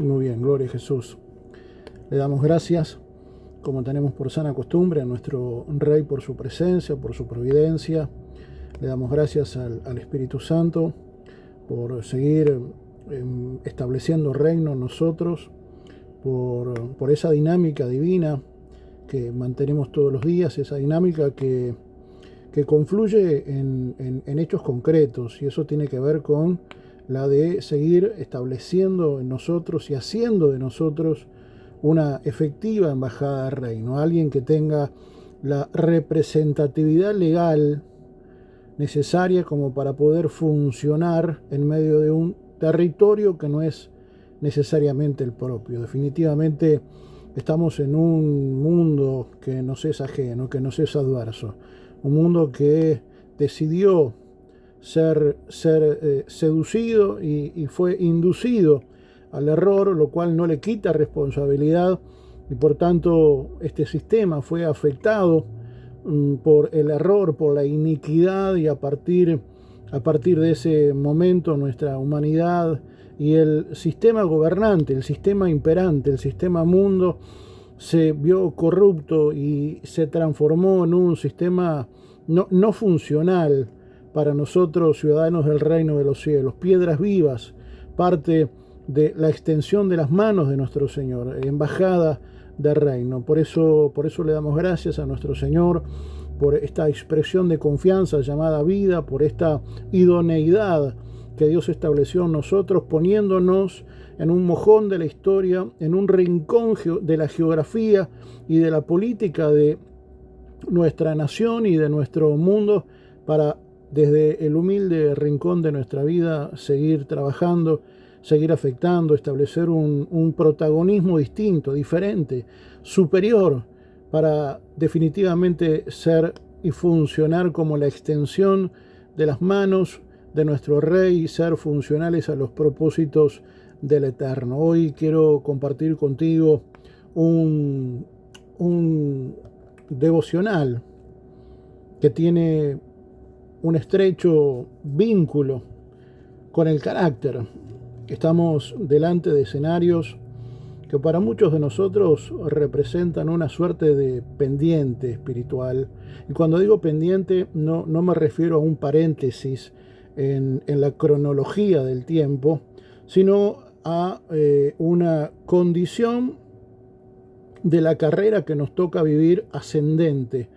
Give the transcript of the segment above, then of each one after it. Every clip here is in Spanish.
Muy bien, gloria a Jesús. Le damos gracias, como tenemos por sana costumbre, a nuestro Rey por su presencia, por su providencia. Le damos gracias al Espíritu Santo por seguir estableciendo reino en nosotros, por esa dinámica divina que mantenemos todos los días, esa dinámica que confluye en hechos concretos, y eso tiene que ver con la de seguir estableciendo en nosotros y haciendo de nosotros una efectiva embajada de reino, alguien que tenga la representatividad legal necesaria como para poder funcionar en medio de un territorio que no es necesariamente el propio. Definitivamente estamos en un mundo que nos es ajeno, que nos es adverso, un mundo que decidió ser seducido y fue inducido al error, lo cual no le quita responsabilidad, y por tanto este sistema fue afectado por el error, por la iniquidad, y a partir de ese momento nuestra humanidad y el sistema gobernante, el sistema imperante, el sistema mundo se vio corrupto y se transformó en un sistema no funcional para nosotros, ciudadanos del reino de los cielos, piedras vivas, parte de la extensión de las manos de nuestro Señor, embajada de reino. Por eso le damos gracias a nuestro Señor por esta expresión de confianza llamada vida, por esta idoneidad que Dios estableció en nosotros, poniéndonos en un mojón de la historia, en un rincón de la geografía y de la política de nuestra nación y de nuestro mundo, para desde el humilde rincón de nuestra vida seguir trabajando, seguir afectando, establecer un protagonismo distinto, diferente, superior, para definitivamente ser y funcionar como la extensión de las manos de nuestro Rey y ser funcionales a los propósitos del Eterno. Hoy quiero compartir contigo un devocional que tiene un estrecho vínculo con el carácter. Estamos delante de escenarios que para muchos de nosotros representan una suerte de pendiente espiritual. Y cuando digo pendiente, no me refiero a un paréntesis en la cronología del tiempo, sino a una condición de la carrera que nos toca vivir ascendente.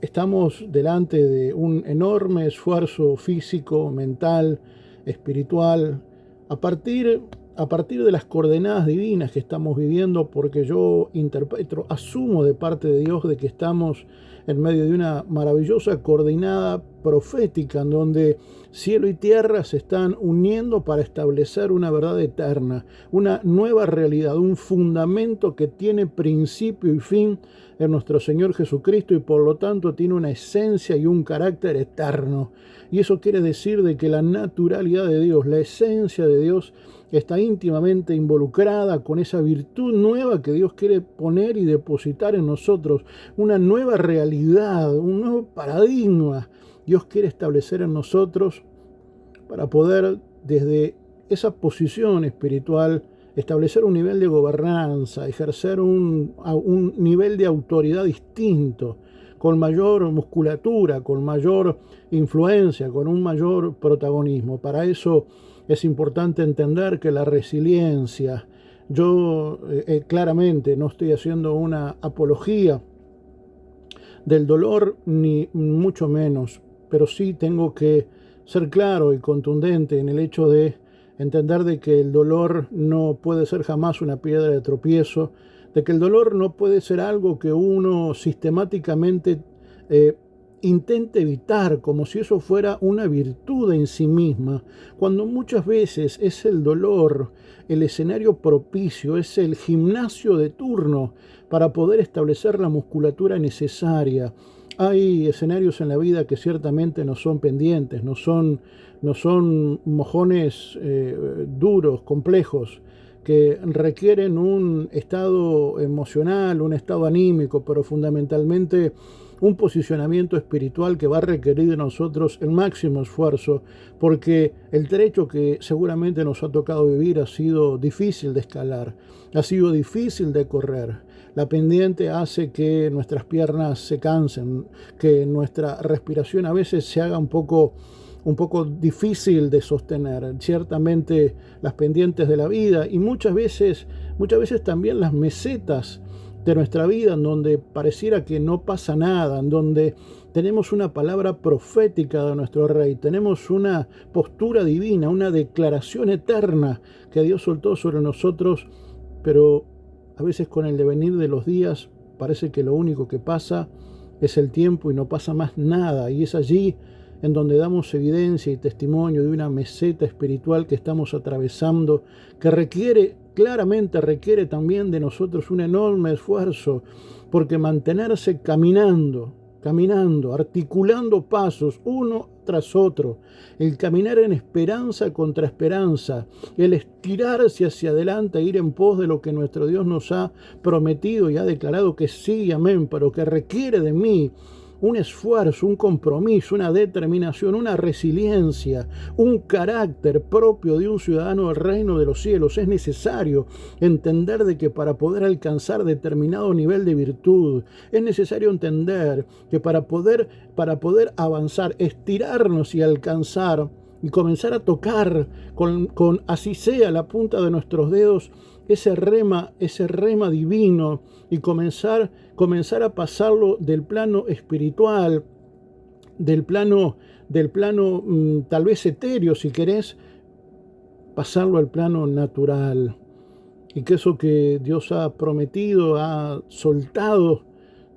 Estamos delante de un enorme esfuerzo físico, mental, espiritual, a partir de las coordenadas divinas que estamos viviendo, porque yo interpreto, asumo de parte de Dios de que estamos en medio de una maravillosa coordenada profética en donde cielo y tierra se están uniendo para establecer una verdad eterna, una nueva realidad, un fundamento que tiene principio y fin en nuestro Señor Jesucristo, y por lo tanto tiene una esencia y un carácter eterno. Y eso quiere decir de que la naturalidad de Dios, la esencia de Dios, está íntimamente involucrada con esa virtud nueva que Dios quiere poner y depositar en nosotros, una nueva realidad, un nuevo paradigma. Dios quiere establecer en nosotros para poder, desde esa posición espiritual, establecer un nivel de gobernanza, ejercer un nivel de autoridad distinto, con mayor musculatura, con mayor influencia, con un mayor protagonismo. Para eso es importante entender que la resiliencia, yo claramente no estoy haciendo una apología del dolor, ni mucho menos, pero sí tengo que ser claro y contundente en el hecho de entender de que el dolor no puede ser jamás una piedra de tropiezo, de que el dolor no puede ser algo que uno sistemáticamente intente evitar como si eso fuera una virtud en sí misma, cuando muchas veces es el dolor el escenario propicio, es el gimnasio de turno para poder establecer la musculatura necesaria. Hay escenarios en la vida que ciertamente no son pendientes, no son mojones duros, complejos, que requieren un estado emocional, un estado anímico, pero fundamentalmente un posicionamiento espiritual que va a requerir de nosotros el máximo esfuerzo, porque el trecho que seguramente nos ha tocado vivir ha sido difícil de escalar, ha sido difícil de correr. La pendiente hace que nuestras piernas se cansen, que nuestra respiración a veces se haga un poco difícil de sostener. Ciertamente las pendientes de la vida y muchas veces también las mesetas de nuestra vida, en donde pareciera que no pasa nada, en donde tenemos una palabra profética de nuestro Rey, tenemos una postura divina, una declaración eterna que Dios soltó sobre nosotros, pero a veces con el devenir de los días parece que lo único que pasa es el tiempo y no pasa más nada, y es allí en donde damos evidencia y testimonio de una meseta espiritual que estamos atravesando, que claramente requiere también de nosotros un enorme esfuerzo, porque mantenerse caminando, articulando pasos uno tras otro, el caminar en esperanza contra esperanza, el estirarse hacia adelante e ir en pos de lo que nuestro Dios nos ha prometido y ha declarado que sí y amén, pero que requiere de mí un esfuerzo, un compromiso, una determinación, una resiliencia, un carácter propio de un ciudadano del reino de los cielos. Es necesario entender de que para poder alcanzar determinado nivel de virtud, es necesario entender que para poder avanzar, estirarnos y alcanzar y comenzar a tocar con así sea la punta de nuestros dedos ese rema divino, y comenzar a pasarlo del plano espiritual, del plano tal vez etéreo, si querés, pasarlo al plano natural. Y que eso que Dios ha prometido, ha soltado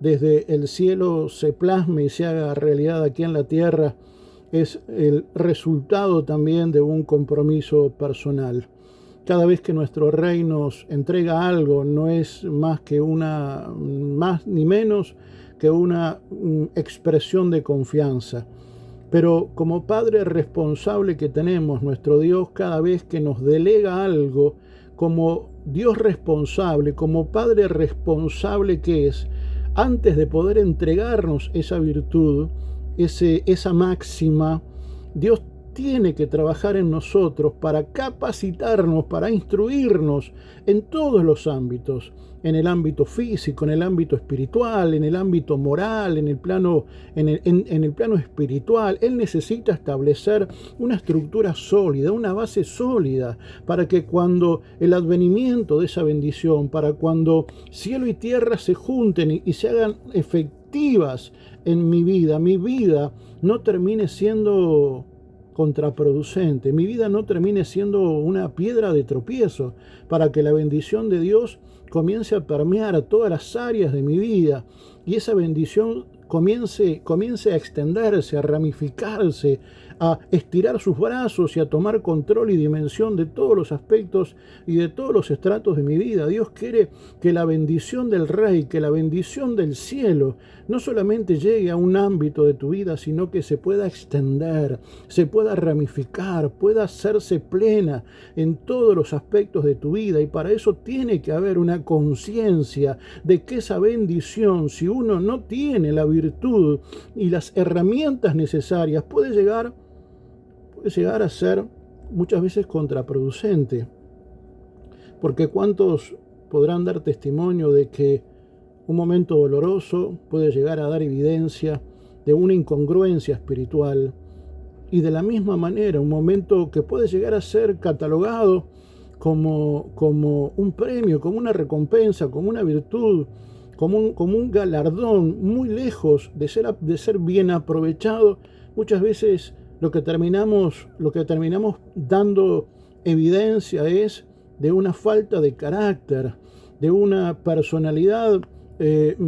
desde el cielo, se plasme y se haga realidad aquí en la tierra, es el resultado también de un compromiso personal. Cada vez que nuestro Rey nos entrega algo, no es más ni menos que una expresión de confianza. Pero como Padre responsable que tenemos, nuestro Dios, cada vez que nos delega algo, como Dios responsable, como Padre responsable que es, antes de poder entregarnos esa virtud, esa máxima, Dios tiene que trabajar en nosotros para capacitarnos, para instruirnos en todos los ámbitos, en el ámbito físico, en el ámbito espiritual, en el ámbito moral, en el plano espiritual. Él necesita establecer una estructura sólida, una base sólida, para que cuando el advenimiento de esa bendición, para cuando cielo y tierra se junten y se hagan efectivas en mi vida no termine siendo contraproducente, mi vida no termine siendo una piedra de tropiezo, para que la bendición de Dios comience a permear a todas las áreas de mi vida, y esa bendición comience a extenderse, a ramificarse, a estirar sus brazos y a tomar control y dimensión de todos los aspectos y de todos los estratos de mi vida. Dios quiere que la bendición del Rey, que la bendición del cielo, no solamente llegue a un ámbito de tu vida, sino que se pueda extender, se pueda ramificar, pueda hacerse plena en todos los aspectos de tu vida. Y para eso tiene que haber una conciencia de que esa bendición, si uno no tiene la virtud y las herramientas necesarias, puede llegar a ser muchas veces contraproducente. Porque ¿cuántos podrán dar testimonio de que un momento doloroso puede llegar a dar evidencia de una incongruencia espiritual? Y de la misma manera, un momento que puede llegar a ser catalogado como un premio, como una recompensa, como una virtud, como un galardón, muy lejos de ser bien aprovechado, muchas veces lo que terminamos dando evidencia es de una falta de carácter, de una personalidad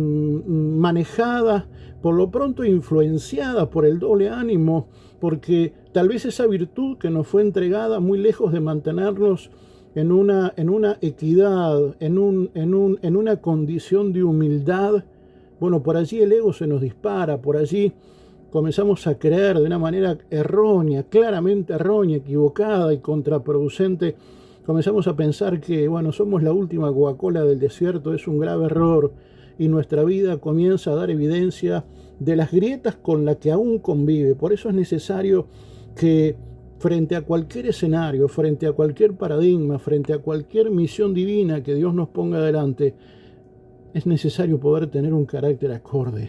manejada, por lo pronto influenciada por el doble ánimo, porque tal vez esa virtud que nos fue entregada, muy lejos de mantenernos en una equidad, en una condición de humildad, bueno, por allí el ego se nos dispara, por allí comenzamos a creer de una manera errónea, claramente errónea, equivocada y contraproducente. Comenzamos a pensar que, bueno, somos la última Coca-Cola del desierto. Es un grave error. y nuestra vida comienza a dar evidencia de las grietas con las que aún convive. Por eso es necesario que frente a cualquier escenario, frente a cualquier paradigma, frente a cualquier misión divina que Dios nos ponga delante, es necesario poder tener un carácter acorde.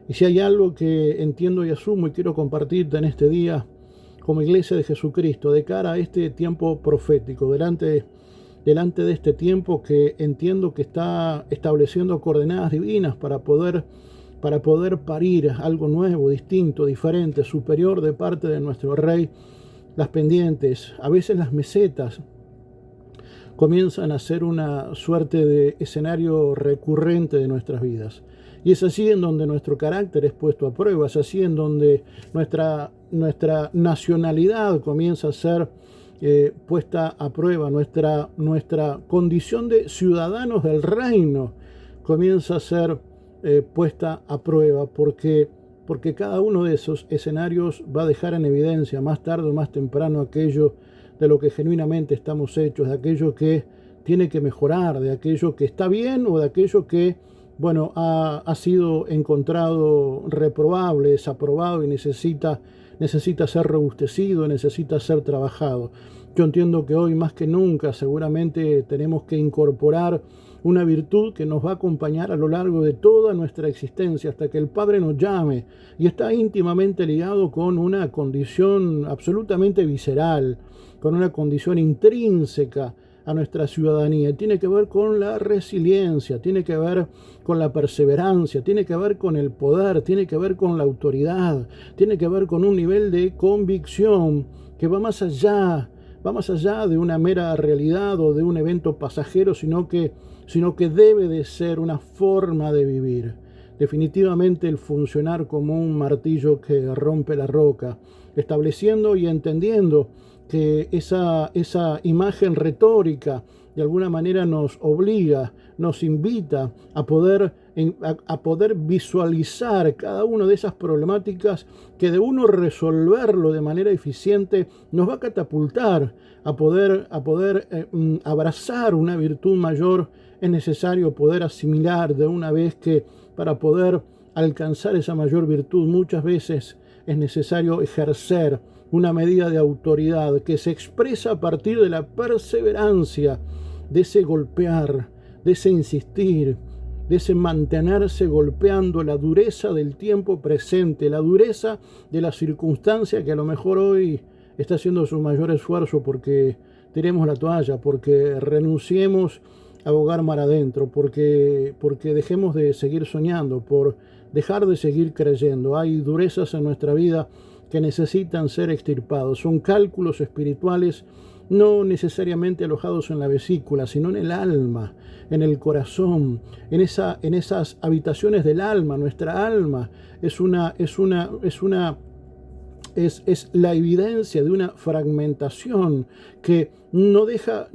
Y si hay algo que entiendo y asumo y quiero compartirte en este día como Iglesia de Jesucristo, de cara a este tiempo profético, delante de este tiempo que entiendo que está estableciendo coordenadas divinas para poder parir algo nuevo, distinto, diferente, superior de parte de nuestro Rey, las pendientes, a veces las mesetas, comienzan a ser una suerte de escenario recurrente de nuestras vidas. Y es así en donde nuestro carácter es puesto a prueba, es así en donde nuestra nacionalidad comienza a ser puesta a prueba, nuestra condición de ciudadanos del reino comienza a ser puesta a prueba, porque cada uno de esos escenarios va a dejar en evidencia más tarde o más temprano aquello de lo que genuinamente estamos hechos, de aquello que tiene que mejorar, de aquello que está bien o de aquello que, bueno, ha sido encontrado reprobable, desaprobado y necesita ser robustecido, necesita ser trabajado. Yo entiendo que hoy más que nunca seguramente tenemos que incorporar una virtud que nos va a acompañar a lo largo de toda nuestra existencia hasta que el Padre nos llame, y está íntimamente ligado con una condición absolutamente visceral, con una condición intrínseca a nuestra ciudadanía. Tiene que ver con la resiliencia, tiene que ver con la perseverancia, tiene que ver con el poder, tiene que ver con la autoridad, tiene que ver con un nivel de convicción que va más allá de una mera realidad o de un evento pasajero, sino que debe de ser una forma de vivir. Definitivamente el funcionar como un martillo que rompe la roca, estableciendo y entendiendo que esa imagen retórica de alguna manera nos obliga, nos invita a poder visualizar cada una de esas problemáticas que de uno resolverlo de manera eficiente nos va a catapultar a poder abrazar una virtud mayor. Es necesario poder asimilar de una vez que para poder alcanzar esa mayor virtud muchas veces es necesario ejercer una medida de autoridad que se expresa a partir de la perseverancia, de ese golpear, de ese insistir, de ese mantenerse golpeando la dureza del tiempo presente, la dureza de la circunstancia que a lo mejor hoy está haciendo su mayor esfuerzo porque tiremos la toalla, porque renunciemos a bogar mar adentro, porque dejemos de seguir soñando, por dejar de seguir creyendo. Hay durezas en nuestra vida que necesitan ser extirpados. Son cálculos espirituales no necesariamente alojados en la vesícula, sino en el alma, en el corazón, en esas habitaciones del alma. Nuestra alma es la evidencia de una fragmentación que no deja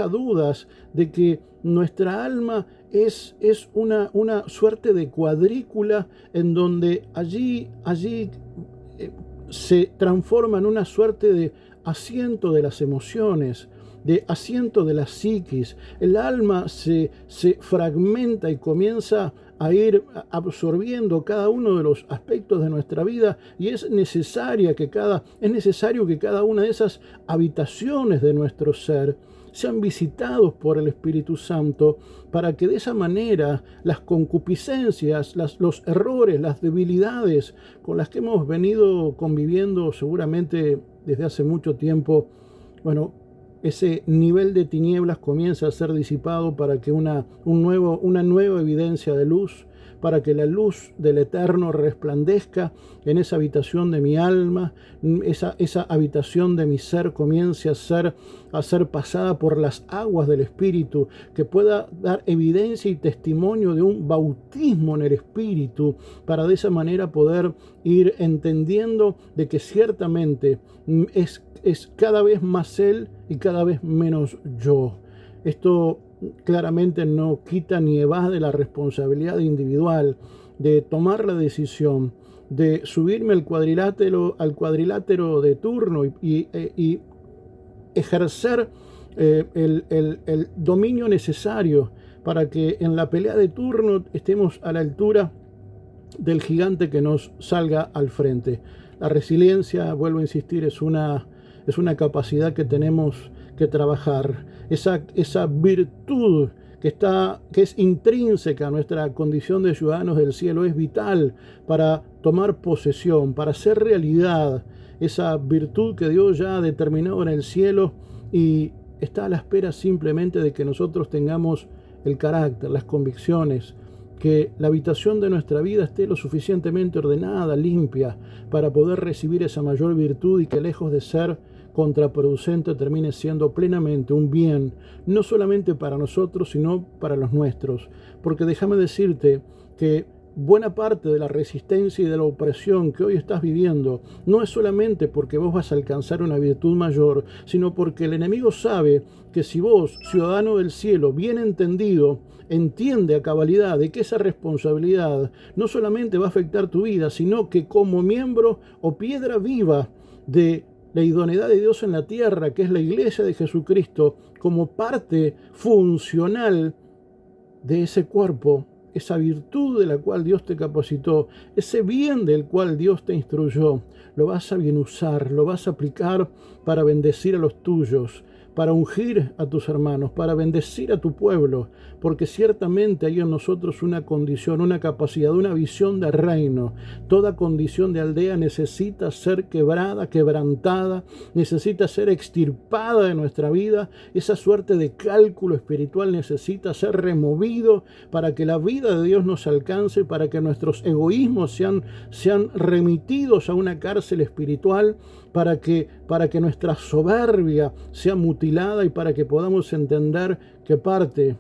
dudas de que nuestra alma es una suerte de cuadrícula en donde allí se transforma en una suerte de asiento de las emociones, de asiento de la psiquis. El alma se fragmenta y comienza a ir absorbiendo cada uno de los aspectos de nuestra vida, y es necesario que cada una de esas habitaciones de nuestro ser sean visitados por el Espíritu Santo, para que de esa manera las concupiscencias, los errores, las debilidades con las que hemos venido conviviendo seguramente desde hace mucho tiempo, bueno, ese nivel de tinieblas comienza a ser disipado para que una nueva evidencia de luz, para que la luz del Eterno resplandezca en esa habitación de mi alma, esa habitación de mi ser comience a ser pasada por las aguas del Espíritu, que pueda dar evidencia y testimonio de un bautismo en el Espíritu, para de esa manera poder ir entendiendo de que ciertamente es cada vez más Él y cada vez menos yo. Esto claramente no quita ni evade la responsabilidad individual de tomar la decisión de subirme al cuadrilátero de turno y ejercer el dominio necesario para que en la pelea de turno estemos a la altura del gigante que nos salga al frente. La resiliencia, vuelvo a insistir, es una capacidad que tenemos que trabajar, esa virtud que es intrínseca a nuestra condición de ciudadanos del cielo, es vital para tomar posesión, para hacer realidad esa virtud que Dios ya ha determinado en el cielo y está a la espera simplemente de que nosotros tengamos el carácter, las convicciones, que la habitación de nuestra vida esté lo suficientemente ordenada, limpia, para poder recibir esa mayor virtud y que lejos de ser contraproducente termine siendo plenamente un bien, no solamente para nosotros, sino para los nuestros. Porque déjame decirte que buena parte de la resistencia y de la opresión que hoy estás viviendo no es solamente porque vos vas a alcanzar una virtud mayor, sino porque el enemigo sabe que si vos, ciudadano del cielo, bien entendido, entiende a cabalidad de que esa responsabilidad no solamente va a afectar tu vida, sino que como miembro o piedra viva de la idoneidad de Dios en la tierra, que es la iglesia de Jesucristo, como parte funcional de ese cuerpo, esa virtud de la cual Dios te capacitó, ese bien del cual Dios te instruyó, lo vas a bien usar, lo vas a aplicar para bendecir a los tuyos, para ungir a tus hermanos, para bendecir a tu pueblo, porque ciertamente hay en nosotros una condición, una capacidad, una visión de reino. Toda condición de aldea necesita ser quebrada, quebrantada, necesita ser extirpada de nuestra vida. Esa suerte de cálculo espiritual necesita ser removido para que la vida de Dios nos alcance, para que nuestros egoísmos sean remitidos a una cárcel espiritual, para que nuestra soberbia sea mutilada y para que podamos entender que parte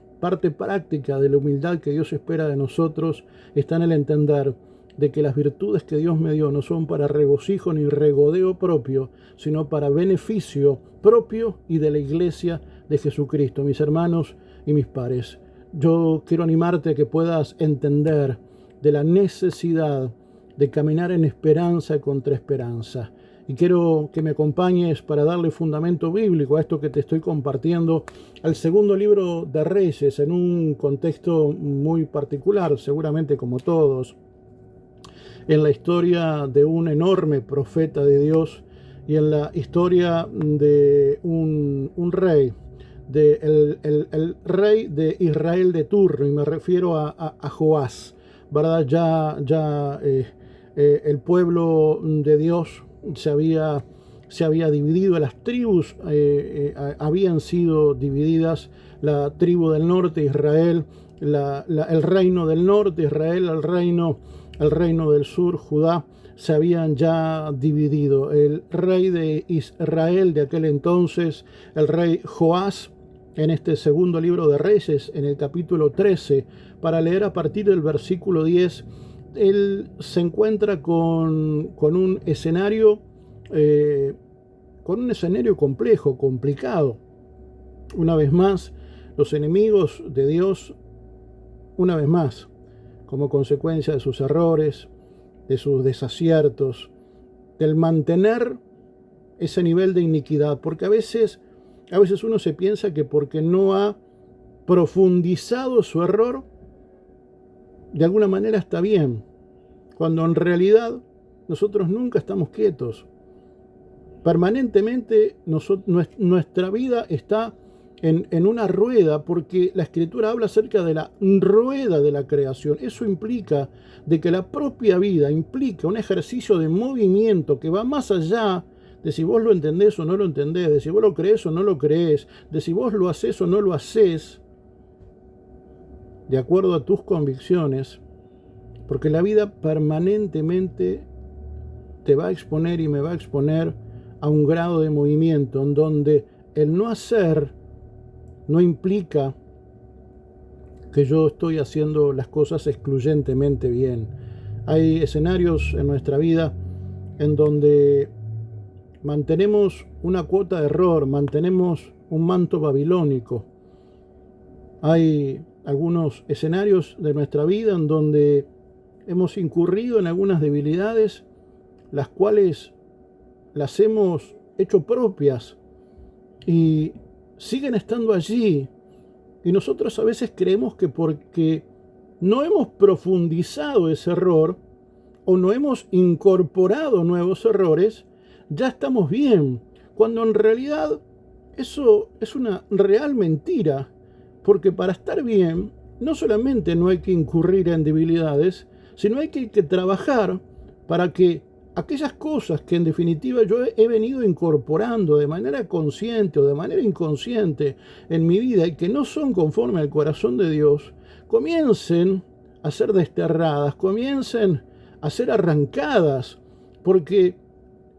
práctica de la humildad que Dios espera de nosotros está en el entender de que las virtudes que Dios me dio no son para regocijo ni regodeo propio, sino para beneficio propio y de la iglesia de Jesucristo. Mis hermanos y mis pares, yo quiero animarte a que puedas entender de la necesidad de caminar en esperanza contra esperanza. Y quiero que me acompañes para darle fundamento bíblico a esto que te estoy compartiendo, al segundo libro de Reyes, en un contexto muy particular, seguramente como todos, en la historia de un enorme profeta de Dios y en la historia de un rey, el rey de Israel de turno, y me refiero a Joás, ¿verdad? El pueblo de Dios se había dividido, las tribus habían sido divididas, la tribu del norte, Israel, el reino del norte, Israel, el reino del sur, Judá, se habían ya dividido. El rey de Israel de aquel entonces, el rey Joás, en este segundo libro de Reyes, en el capítulo 13, para leer a partir del versículo 10, él se encuentra con un escenario complejo, complicado. Una vez más, los enemigos de Dios, una vez más, como consecuencia de sus errores, de sus desaciertos, del mantener ese nivel de iniquidad, porque a veces uno se piensa que porque no ha profundizado su error, de alguna manera está bien, cuando en realidad nosotros nunca estamos quietos. Permanentemente nuestra vida está en una rueda, porque la Escritura habla acerca de la rueda de la creación. Eso implica de que la propia vida implica un ejercicio de movimiento que va más allá de si vos lo entendés o no lo entendés, de si vos lo creés o no lo creés, de si vos lo hacés o no lo hacés, de acuerdo a tus convicciones, porque la vida permanentemente te va a exponer y me va a exponer a un grado de movimiento en donde el no hacer no implica que yo estoy haciendo las cosas excluyentemente bien. Hay escenarios en nuestra vida en donde mantenemos una cuota de error, mantenemos un manto babilónico. Hay algunos escenarios de nuestra vida en donde hemos incurrido en algunas debilidades, las cuales las hemos hecho propias y siguen estando allí Y nosotros a veces creemos que porque no hemos profundizado ese error o no hemos incorporado nuevos errores, ya estamos bien, cuando en realidad eso es una real mentira, porque para estar bien no solamente no hay que incurrir en debilidades, sino hay que trabajar para que aquellas cosas que en definitiva yo he venido incorporando de manera consciente o de manera inconsciente en mi vida y que no son conforme al corazón de Dios, comiencen a ser desterradas, comiencen a ser arrancadas, porque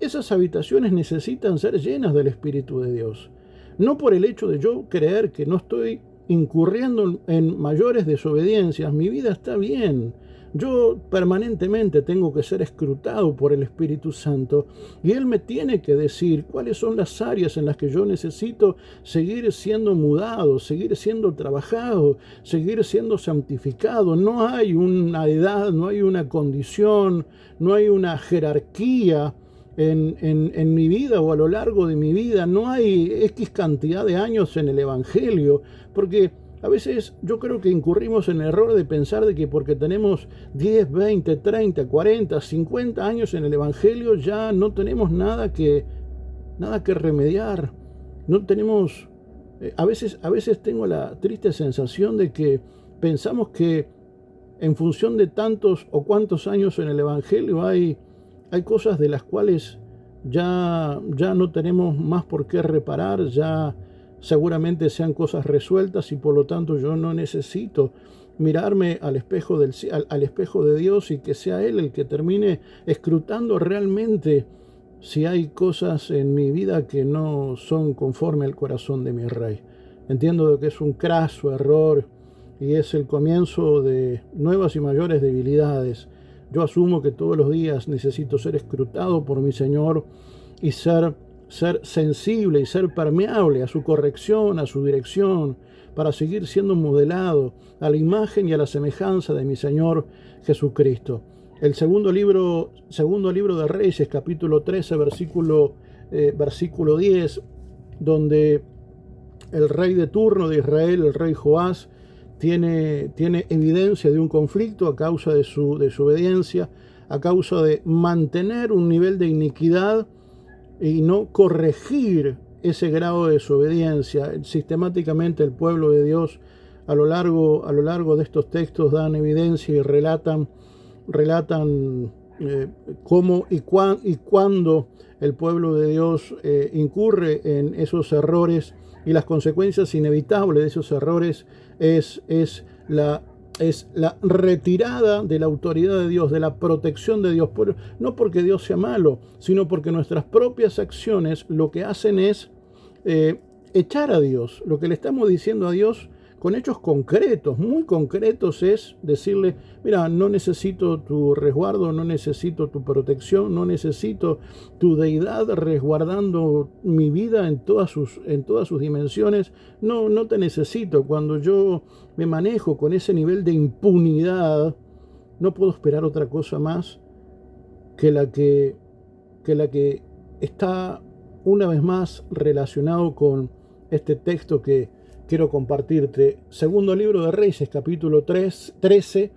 esas habitaciones necesitan ser llenas del Espíritu de Dios. No por el hecho de yo creer que no estoy incurriendo en mayores desobediencias, mi vida está bien. Yo permanentemente tengo que ser escrutado por el Espíritu Santo y Él me tiene que decir cuáles son las áreas en las que yo necesito seguir siendo mudado, seguir siendo trabajado, seguir siendo santificado. No hay una edad, no hay una condición, no hay una jerarquía en mi vida o a lo largo de mi vida. No hay X cantidad de años en el Evangelio, porque a veces yo creo que incurrimos en el error de pensar de que porque tenemos 10, 20, 30, 40, 50 años en el Evangelio ya no tenemos nada que remediar. No tenemos, a veces tengo la triste sensación de que pensamos que en función de tantos o cuantos años en el Evangelio hay cosas de las cuales ya no tenemos más por qué reparar, ya seguramente sean cosas resueltas y por lo tanto yo no necesito mirarme al espejo de Dios y que sea Él el que termine escrutando realmente si hay cosas en mi vida que no son conforme al corazón de mi Rey. Entiendo que es un craso error y es el comienzo de nuevas y mayores debilidades. Yo asumo que todos los días necesito ser escrutado por mi Señor y ser sensible y ser permeable a su corrección, a su dirección, para seguir siendo modelado a la imagen y a la semejanza de mi Señor Jesucristo. El segundo libro de Reyes, capítulo 13, versículo 10, donde el rey de turno de Israel, el rey Joás, tiene evidencia de un conflicto a causa de su obediencia, a causa de mantener un nivel de iniquidad y no corregir ese grado de desobediencia. Sistemáticamente el pueblo de Dios a lo largo de estos textos dan evidencia y relatan cómo y cuándo el pueblo de Dios incurre en esos errores, y las consecuencias inevitables de esos errores es la retirada de la autoridad de Dios, de la protección de Dios, no porque Dios sea malo, sino porque nuestras propias acciones lo que hacen es echar a Dios. Lo que le estamos diciendo a Dios con hechos concretos, muy concretos, es decirle: mira, no necesito tu resguardo, no necesito tu protección, no necesito tu deidad resguardando mi vida en todas sus dimensiones, no te necesito. Cuando yo me manejo con ese nivel de impunidad, no puedo esperar otra cosa más que la que está una vez más relacionado con este texto que quiero compartirte. Segundo libro de Reyes, capítulo 13,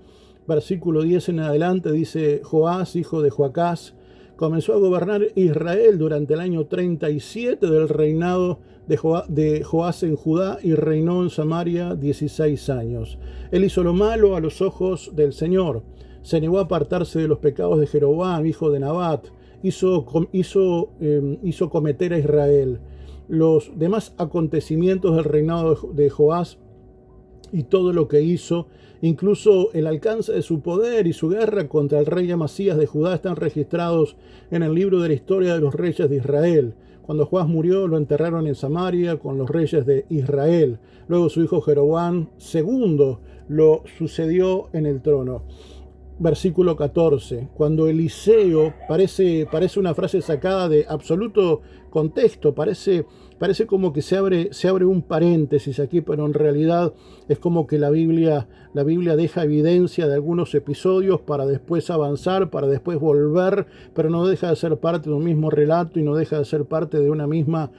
versículo 10 en adelante, dice: Joás, hijo de Joacás, comenzó a gobernar Israel durante el año 37 del reinado de Joás en Judá, y reinó en Samaria 16 años. Él hizo lo malo a los ojos del Señor. Se negó a apartarse de los pecados de Jeroboam, hijo de Nabat. Hizo cometer a Israel. Los demás acontecimientos del reinado de Joás y todo lo que hizo, incluso el alcance de su poder y su guerra contra el rey Amasías de Judá, están registrados en el libro de la historia de los reyes de Israel. Cuando Joás murió, lo enterraron en Samaria con los reyes de Israel. Luego su hijo Jeroboam II lo sucedió en el trono. Versículo 14, cuando Eliseo, parece una frase sacada de absoluto contexto. Parece como que se abre un paréntesis aquí, pero en realidad es como que la Biblia deja evidencia de algunos episodios para después avanzar, para después volver, pero no deja de ser parte de un mismo relato y no deja de ser parte de una misma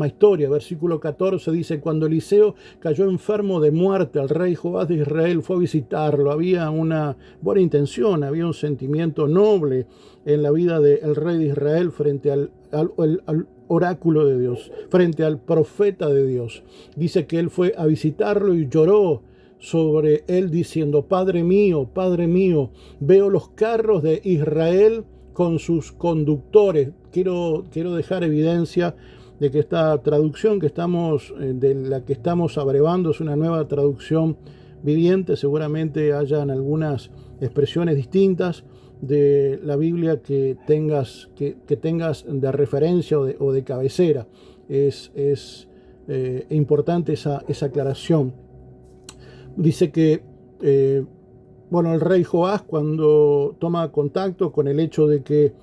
historia. Versículo 14 dice: cuando Eliseo cayó enfermo de muerte, el rey Joás de Israel fue a visitarlo. Había una buena intención, había un sentimiento noble en la vida del rey de Israel frente al oráculo de Dios, frente al profeta de Dios. Dice que él fue a visitarlo y lloró sobre él diciendo: Padre mío, veo los carros de Israel con sus conductores. Quiero dejar evidencia de que esta traducción de la que estamos abrevando es una nueva traducción viviente. Seguramente hayan algunas expresiones distintas de la Biblia que tengas de referencia o de cabecera. Es importante esa aclaración. Dice que el rey Joás, cuando toma contacto con el hecho de que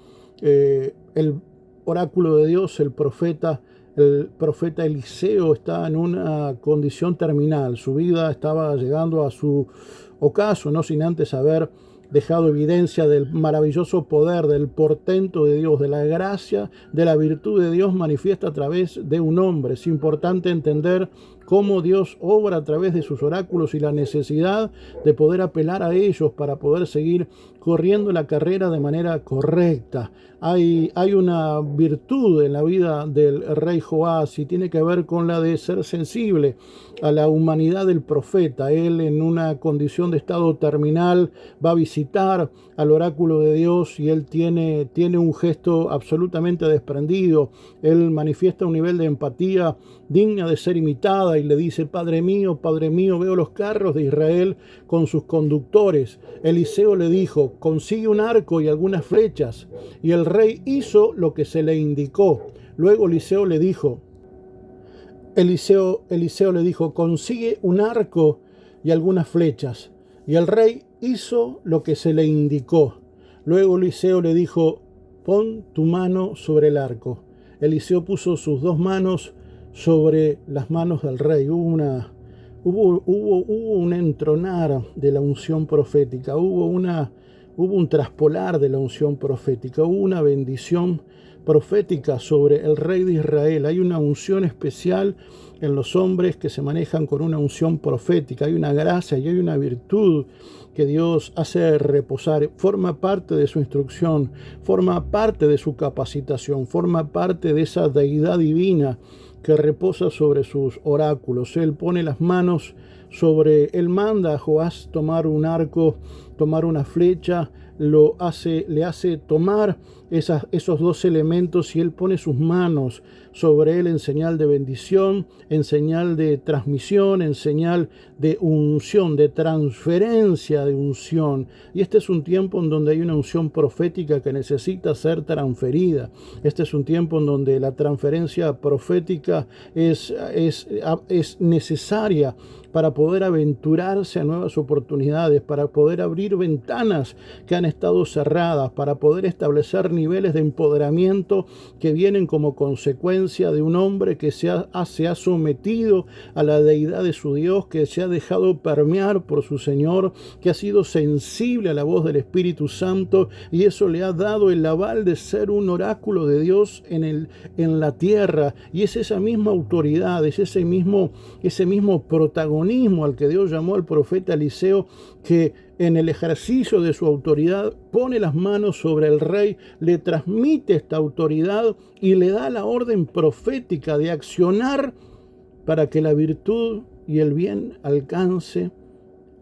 el oráculo de Dios, el profeta Eliseo, está en una condición terminal, su vida estaba llegando a su ocaso, no sin antes haber dejado evidencia del maravilloso poder, del portento de Dios, de la gracia, de la virtud de Dios manifiesta a través de un hombre. Es importante entender cómo Dios obra a través de sus oráculos y la necesidad de poder apelar a ellos para poder seguir corriendo la carrera de manera correcta. Hay una virtud en la vida del rey Joás y tiene que ver con la de ser sensible a la humanidad del profeta. Él, en una condición de estado terminal, va a visitar al oráculo de Dios y él tiene un gesto absolutamente desprendido. Él manifiesta un nivel de empatía digna de ser imitada y le dice: Padre mío, veo los carros de Israel con sus conductores. Eliseo le dijo: consigue un arco y algunas flechas. Y el rey hizo lo que se le indicó. Luego Eliseo le dijo, consigue un arco y algunas flechas. Y el rey hizo lo que se le indicó. Luego Eliseo le dijo: pon tu mano sobre el arco. Eliseo puso sus dos manos sobre las manos del rey. Hubo un entronar de la unción profética, hubo un traspolar de la unción profética, hubo una bendición profética sobre el rey de Israel. Hay una unción especial en los hombres que se manejan con una unción profética. Hay una gracia y hay una virtud que Dios hace reposar. Forma parte de su instrucción, forma parte de su capacitación, forma parte de esa deidad divina que reposa sobre sus oráculos. Él pone las manos él manda a Joás tomar un arco, tomar una flecha, le hace tomar esos dos elementos y él pone sus manos sobre él en señal de bendición, en señal de transmisión, en señal de unción, de transferencia de unción. Y este es un tiempo en donde hay una unción profética que necesita ser transferida. Este es un tiempo en donde la transferencia profética es necesaria para poder aventurarse a nuevas oportunidades, para poder abrir ventanas que han estado cerradas, para poder establecer niveles de empoderamiento que vienen como consecuencia de un hombre que se ha sometido a la deidad de su Dios, que se ha dejado permear por su Señor, que ha sido sensible a la voz del Espíritu Santo, y eso le ha dado el aval de ser un oráculo de Dios en la tierra. Y es esa misma autoridad, es ese mismo protagonismo al que Dios llamó al profeta Eliseo, que en el ejercicio de su autoridad pone las manos sobre el rey, le transmite esta autoridad y le da la orden profética de accionar para que la virtud y el bien alcance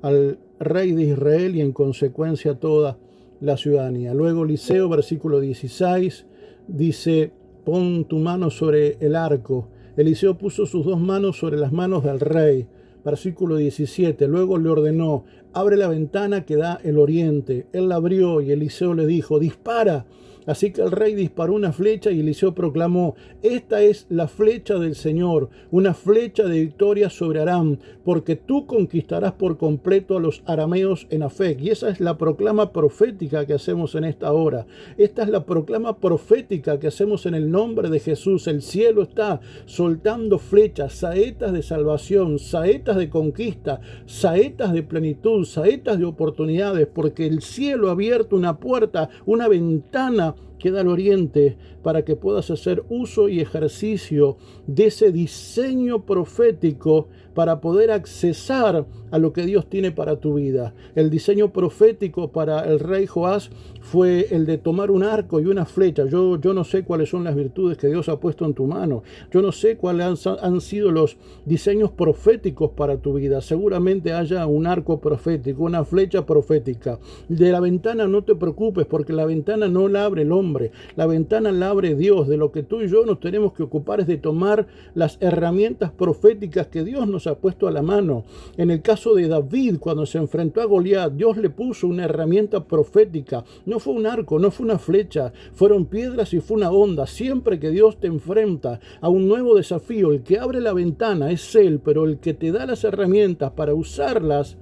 al rey de Israel y en consecuencia a toda la ciudadanía. Luego Eliseo, versículo 16, dice: pon tu mano sobre el arco. Eliseo puso sus dos manos sobre las manos del rey. Versículo 17, luego le ordenó: abre la ventana que da el oriente. Él la abrió y Eliseo le dijo: dispara. Así que el rey disparó una flecha y Eliseo proclamó: esta es la flecha del Señor, una flecha de victoria sobre Aram, porque tú conquistarás por completo a los arameos en Afec. Y esa es la proclama profética que hacemos en esta hora. Esta es la proclama profética que hacemos en el nombre de Jesús. El cielo está soltando flechas, saetas de salvación, saetas de conquista, saetas de plenitud, saetas de oportunidades, porque el cielo ha abierto una puerta, una ventana que da al oriente para que puedas hacer uso y ejercicio de ese diseño profético para poder accesar a lo que Dios tiene para tu vida. El diseño profético para el rey Joás fue el de tomar un arco y una flecha. Yo no sé cuáles son las virtudes que Dios ha puesto en tu mano. Yo no sé cuáles han sido los diseños proféticos para tu vida. Seguramente haya un arco profético, una flecha profética. De la ventana no te preocupes, porque la ventana no la abre el hombre. La ventana la abre Dios. De lo que tú y yo nos tenemos que ocupar es de tomar las herramientas proféticas que Dios nos ha puesto a la mano. En el caso de David, cuando se enfrentó a Goliat, Dios le puso una herramienta profética. No fue un arco, no fue una flecha, fueron piedras y fue una onda. Siempre que Dios te enfrenta a un nuevo desafío, el que abre la ventana es Él, pero el que te da las herramientas para usarlas,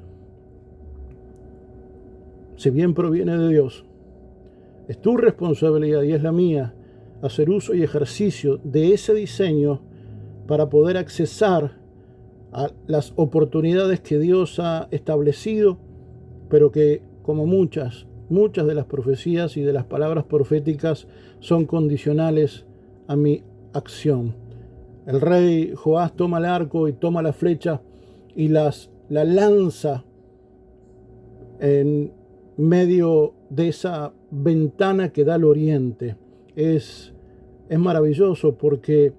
si bien proviene de Dios, es tu responsabilidad y es la mía hacer uso y ejercicio de ese diseño para poder accesar a las oportunidades que Dios ha establecido, pero que, como muchas de las profecías y de las palabras proféticas, son condicionales a mi acción. El rey Joás toma el arco y toma la flecha y la lanza en medio de esa ventana que da al oriente. Es maravilloso, porque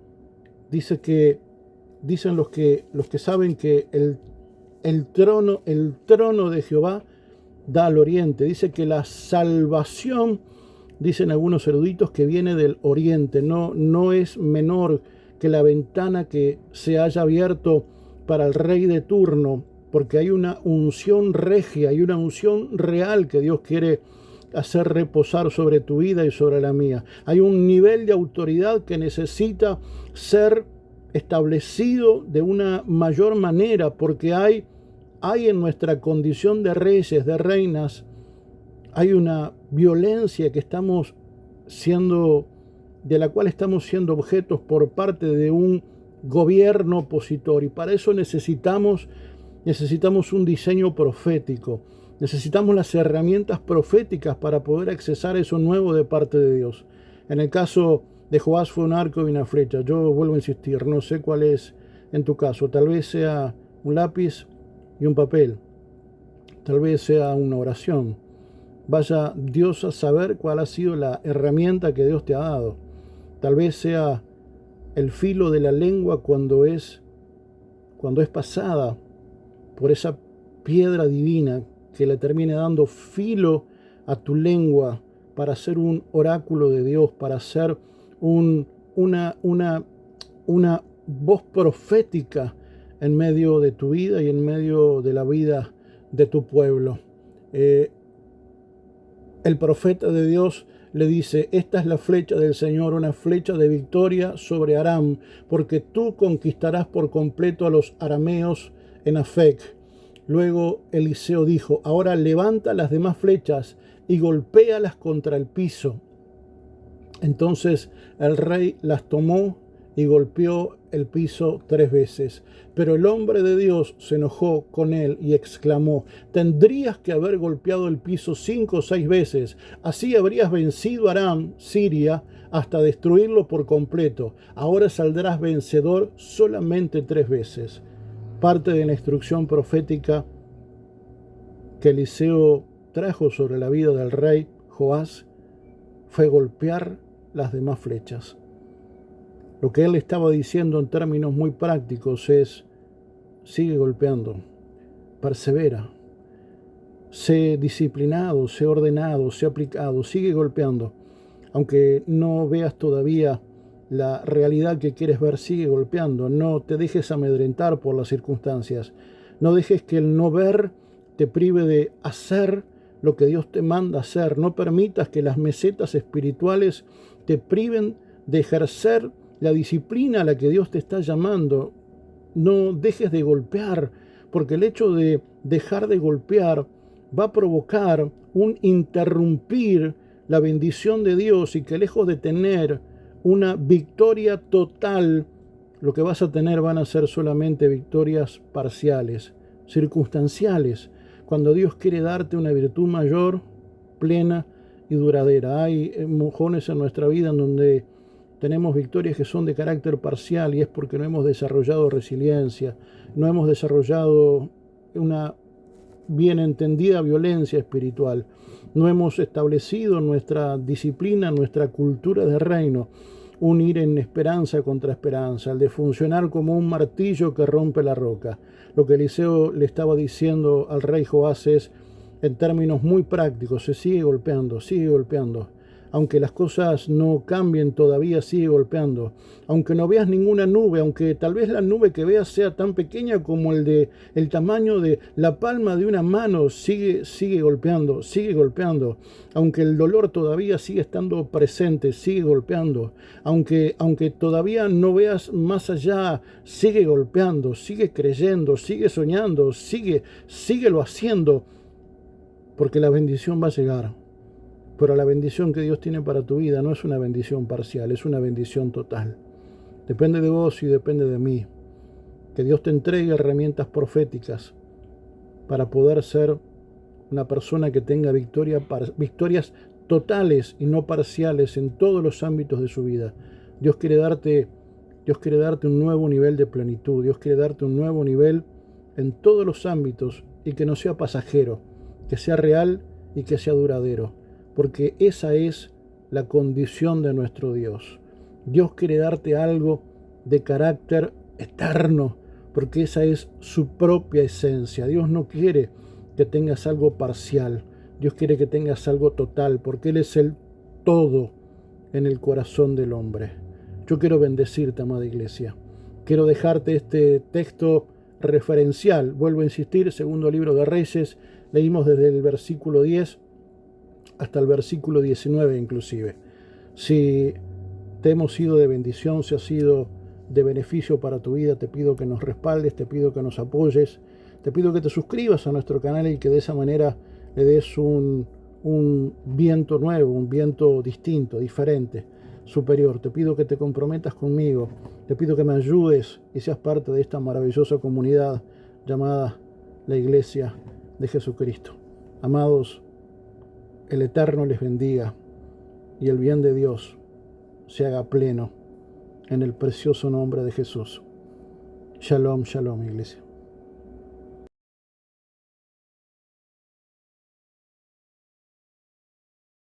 dicen los que saben que el trono de Jehová da al oriente. Dice que la salvación, dicen algunos eruditos, que viene del oriente. No es menor que la ventana que se haya abierto para el rey de turno, porque hay una unción regia, hay una unción real que Dios quiere hacer reposar sobre tu vida y sobre la mía. Hay un nivel de autoridad que necesita ser establecido de una mayor manera, porque hay en nuestra condición de reyes, de reinas, hay una violencia que de la cual estamos siendo objetos por parte de un gobierno opositor, y para eso necesitamos un diseño profético. Necesitamos las herramientas proféticas para poder accesar eso nuevo de parte de Dios. En el caso de Joás fue un arco y una flecha. Yo vuelvo a insistir, no sé cuál es en tu caso. Tal vez sea un lápiz y un papel. Tal vez sea una oración. Vaya Dios a saber cuál ha sido la herramienta que Dios te ha dado. Tal vez sea el filo de la lengua cuando es pasada por esa piedra divina que le termine dando filo a tu lengua para ser un oráculo de Dios, para ser una voz profética en medio de tu vida y en medio de la vida de tu pueblo. El profeta de Dios le dice: esta es la flecha del Señor, una flecha de victoria sobre Aram, porque tú conquistarás por completo a los arameos en Afec. Luego Eliseo dijo: ahora levanta las demás flechas y golpéalas contra el piso. Entonces el rey las tomó y golpeó el piso 3 veces. Pero el hombre de Dios se enojó con él y exclamó: tendrías que haber golpeado el piso 5 o 6 veces. Así habrías vencido a Aram, Siria, hasta destruirlo por completo. Ahora saldrás vencedor solamente 3 veces. Parte de la instrucción profética que Eliseo trajo sobre la vida del rey Joás fue golpear las demás flechas. Lo que él estaba diciendo en términos muy prácticos es: sigue golpeando, persevera, sé disciplinado, sé ordenado, sé aplicado, sigue golpeando. Aunque no veas todavía la realidad que quieres ver, sigue golpeando. No te dejes amedrentar por las circunstancias. No dejes que el no ver te prive de hacer lo que Dios te manda hacer. No permitas que las mesetas espirituales te priven de ejercer la disciplina a la que Dios te está llamando. No dejes de golpear, porque el hecho de dejar de golpear va a provocar un interrumpir la bendición de Dios, y que lejos de tener una victoria total, lo que vas a tener van a ser solamente victorias parciales, circunstanciales, cuando Dios quiere darte una virtud mayor, plena y duradera. Hay mojones en nuestra vida en donde tenemos victorias que son de carácter parcial, y es porque no hemos desarrollado resiliencia, no hemos desarrollado una bien entendida violencia espiritual, no hemos establecido nuestra disciplina, nuestra cultura de reino, un ir en esperanza contra esperanza, el de funcionar como un martillo que rompe la roca. Lo que Eliseo le estaba diciendo al rey Joás es, en términos muy prácticos, se sigue golpeando, aunque las cosas no cambien todavía, sigue golpeando. Aunque no veas ninguna nube, aunque tal vez la nube que veas sea tan pequeña como el tamaño de la palma de una mano, sigue golpeando, sigue golpeando. Aunque el dolor todavía sigue estando presente, sigue golpeando. Aunque todavía no veas más allá, sigue golpeando, sigue creyendo, sigue soñando, síguelo haciendo, porque la bendición va a llegar. Pero la bendición que Dios tiene para tu vida no es una bendición parcial, es una bendición total. Depende de vos y depende de mí. Que Dios te entregue herramientas proféticas para poder ser una persona que tenga victorias totales y no parciales en todos los ámbitos de su vida. Dios quiere darte un nuevo nivel de plenitud. Dios quiere darte un nuevo nivel en todos los ámbitos, y que no sea pasajero, que sea real y que sea duradero. Porque esa es la condición de nuestro Dios. Dios quiere darte algo de carácter eterno, porque esa es su propia esencia. Dios no quiere que tengas algo parcial, Dios quiere que tengas algo total, porque Él es el todo en el corazón del hombre. Yo quiero bendecirte, amada iglesia. Quiero dejarte este texto referencial. Vuelvo a insistir, segundo libro de Reyes, leímos desde el versículo 10 hasta el versículo 19 inclusive. Si te hemos sido de bendición, si ha sido de beneficio para tu vida, te pido que nos respaldes, te pido que nos apoyes, te pido que te suscribas a nuestro canal y que de esa manera le des un viento nuevo, un viento distinto, diferente, superior. Te pido que te comprometas conmigo, te pido que me ayudes y seas parte de esta maravillosa comunidad llamada la Iglesia de Jesucristo. Amados, el Eterno les bendiga y el bien de Dios se haga pleno en el precioso nombre de Jesús. Shalom, shalom, iglesia.